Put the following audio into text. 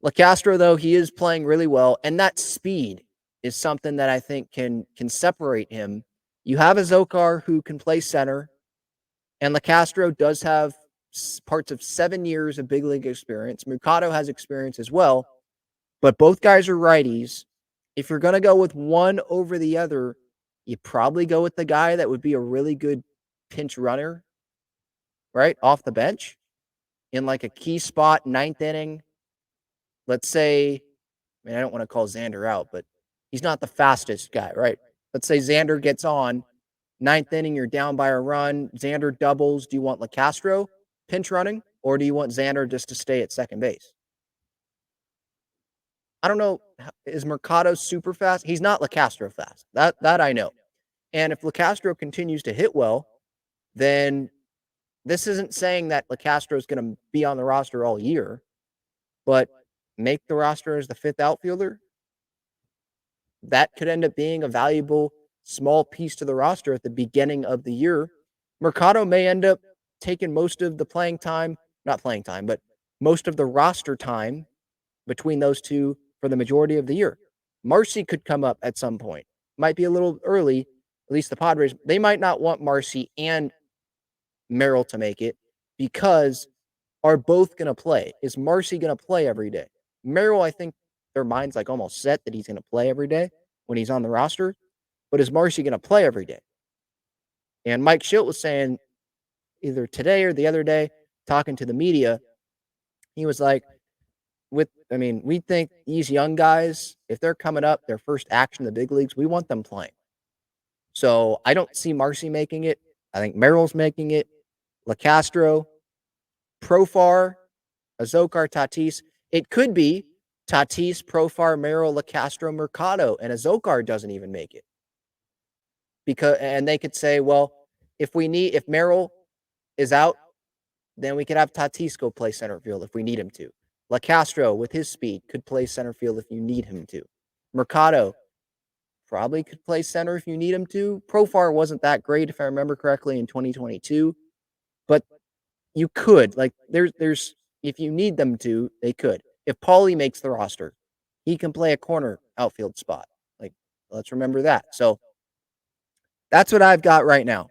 Locastro, though, he is playing really well, and that speed is something that I think can separate him. You have Azocar who can play center, and Locastro does have parts of 7 years of big league experience. Mercado has experience as well, but both guys are righties. If you're going to go with one over the other, you probably go with the guy that would be a really good pinch runner, right? Off the bench in like a key spot, ninth inning. Let's say, I mean, I don't want to call Xander out, but he's not the fastest guy, right? Let's say Xander gets on, ninth inning, you're down by a run, Xander doubles. Do you want Locastro pinch running, or do you want Xander just to stay at second base? I don't know. Is Mercado super fast? He's not Locastro fast. That I know. And if Locastro continues to hit well, then this isn't saying that Locastro is going to be on the roster all year, but make the roster as the fifth outfielder. That could end up being a valuable small piece to the roster at the beginning of the year. Mercado may end up taking most of the playing time, not playing time, but most of the roster time between those two for the majority of the year. Marcy could come up at some point. Might be a little early, at least the Padres. They might not want Marcy and Merrill to make it because are both going to play? Is Marcy going to play every day? Merrill, I think their mind's like almost set that he's going to play every day when he's on the roster. But is Marcy going to play every day? And Mike Schilt was saying either today or the other day, talking to the media, he was like, we think these young guys, if they're coming up, their first action in the big leagues, we want them playing. So I don't see Marcy making it. I think Merrill's making it. Locastro, Profar, Azocar, Tatis. It could be Tatis, Profar, Merrill, Locastro, Mercado, and Azocar doesn't even make it. And they could say, well, if Merrill is out, then we could have Tatis go play center field if we need him to. Locastro, with his speed, could play center field if you need him to. Mercado probably could play center if you need him to. Profar wasn't that great, if I remember correctly, in 2022. But you could. Like, there's if you need them to, they could. If Paulie makes the roster, he can play a corner outfield spot. Like, let's remember that. So that's what I've got right now.